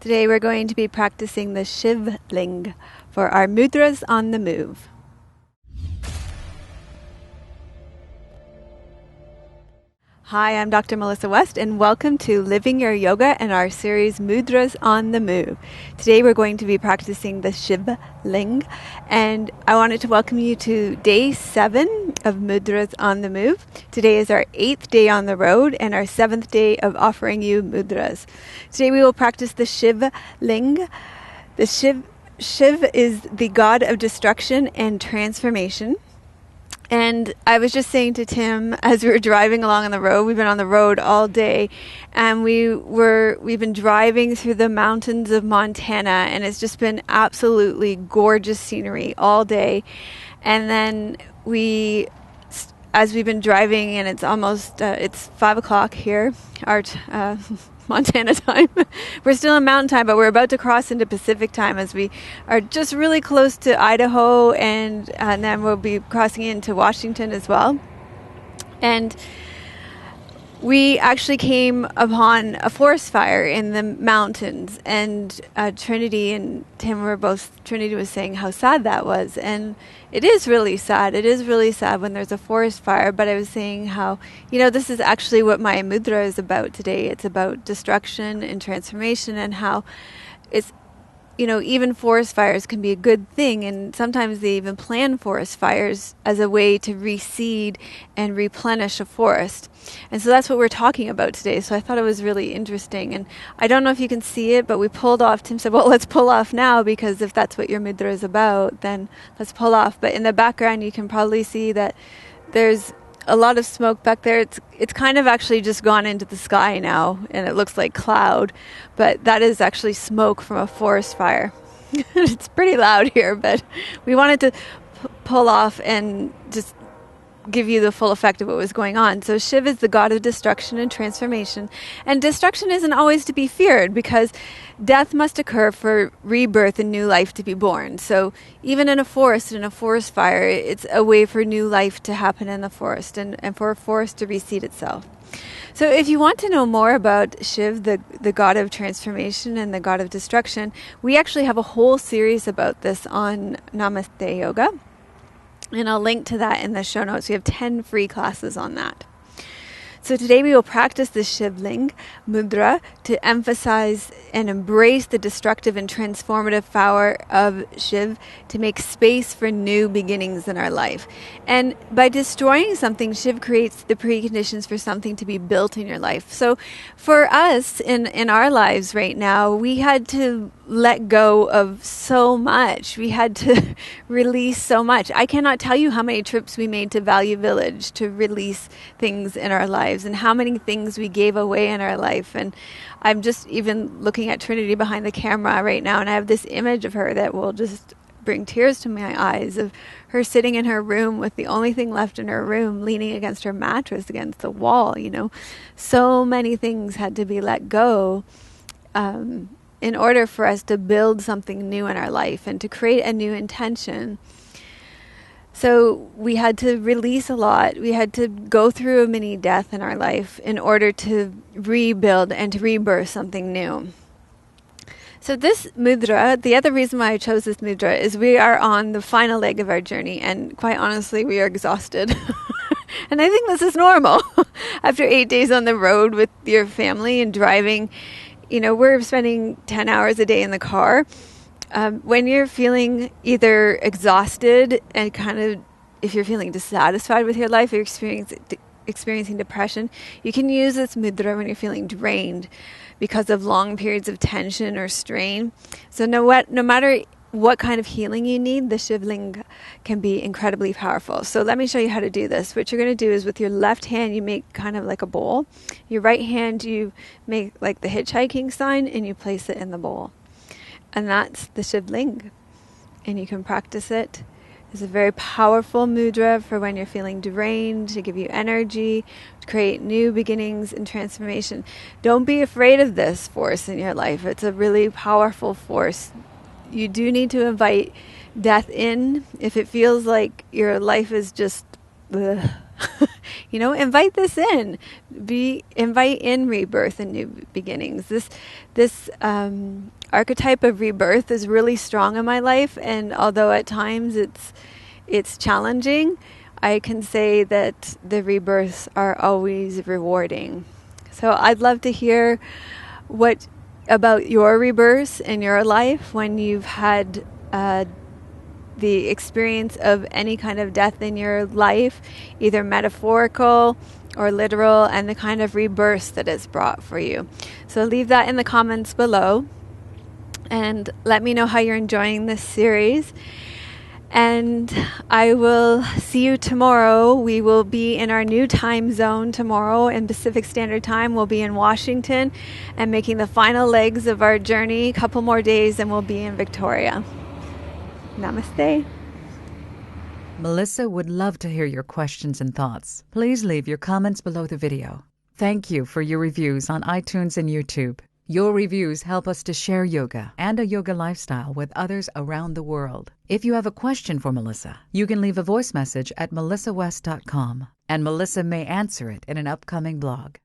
Today we're going to be practicing the Shiva Linga for our mudras on the move. Hi, I'm Dr. Melissa West and welcome to Living Your Yoga and our series Mudras on the Move. Today we're going to be practicing the Shiva Linga, and I wanted to welcome you to day 7 of Mudras on the Move. Today is our 8th day on the road and our 7th day of offering you mudras. Today we will practice the Shiva Linga. The Shiv is the god of destruction and transformation. And I was just saying to Tim as we were driving along on the road, we've been on the road all day, and we've been driving through the mountains of Montana, and it's just been absolutely gorgeous scenery all day. And then as we've been driving, and it's almost it's 5 o'clock here, our Montana time. We're still in mountain time, but we're about to cross into Pacific time as we are just really close to Idaho, and then we'll be crossing into Washington as well. And we actually came upon a forest fire in the mountains, and Trinity and Tim Trinity was saying how sad that was, and it is really sad. It is really sad when there's a forest fire, but I was saying how, this is actually what my mudra is about today. It's about destruction and transformation, and how it's, even forest fires can be a good thing, and sometimes they even plan forest fires as a way to reseed and replenish a forest. And so that's what we're talking about today. So I thought it was really interesting, and I don't know if you can see it, but we pulled off. Tim said, well, let's pull off now, because if that's what your mudra is about, then let's pull off. But in the background you can probably see that there's a lot of smoke back there. It's kind of actually just gone into the sky now, and it looks like cloud, but that is actually smoke from a forest fire. It's pretty loud here, but we wanted to pull off and just give you the full effect of what was going on. So Shiv is the god of destruction and transformation, and destruction isn't always to be feared, because death must occur for rebirth and new life to be born. So even in a forest fire, it's a way for new life to happen in the forest, and for a forest to reseed itself. So if you want to know more about Shiv, the god of transformation and the god of destruction, we actually have a whole series about this on Namaste Yoga. And I'll link to that in the show notes. We have 10 free classes on that. So today we will practice the Shiva Linga Mudra to emphasize and embrace the destructive and transformative power of Shiv to make space for new beginnings in our life. And by destroying something, Shiv creates the preconditions for something to be built in your life. So for us in our lives right now, we had to let go of so much. We had to release so much. I cannot tell you how many trips we made to Value Village to release things in our lives, and how many things we gave away in our life. And I'm just even looking at Trinity behind the camera right now, and I have this image of her that will just bring tears to my eyes, of her sitting in her room with the only thing left in her room, leaning against her mattress against the wall. So many things had to be let go in order for us to build something new in our life and to create a new intention. So we had to release a lot. We had to go through a mini death in our life in order to rebuild and to rebirth something new. So this mudra, the other reason why I chose this mudra is we are on the final leg of our journey, and quite honestly, we are exhausted. And I think this is normal. After 8 days on the road with your family and driving, we're spending 10 hours a day in the car. When you're feeling either exhausted and if you're feeling dissatisfied with your life, you're experiencing depression, you can use this mudra when you're feeling drained because of long periods of tension or strain. So no matter what kind of healing you need, the Shiva Linga can be incredibly powerful. So let me show you how to do this. What you're going to do is with your left hand, you make kind of like a bowl. Your right hand, you make like the hitchhiking sign, and you place it in the bowl. And that's the Shiva Linga. And you can practice it. It's a very powerful mudra for when you're feeling drained, to give you energy, to create new beginnings and transformation. Don't be afraid of this force in your life. It's a really powerful force. You do need to invite death in if it feels like your life is just invite this in. Invite in rebirth and new beginnings. This archetype of rebirth is really strong in my life, and although at times it's challenging, I can say that the rebirths are always rewarding. So I'd love to hear what about your rebirths in your life when you've had the experience of any kind of death in your life, either metaphorical or literal, and the kind of rebirth that it's brought for you. So leave that in the comments below and let me know how you're enjoying this series. And I will see you tomorrow. We will be in our new time zone tomorrow in Pacific Standard Time. We'll be in Washington and making the final legs of our journey. A couple more days and we'll be in Victoria. Namaste. Melissa would love to hear your questions and thoughts. Please leave your comments below the video. Thank you for your reviews on iTunes and YouTube. Your reviews help us to share yoga and a yoga lifestyle with others around the world. If you have a question for Melissa, you can leave a voice message at melissawest.com, and Melissa may answer it in an upcoming blog.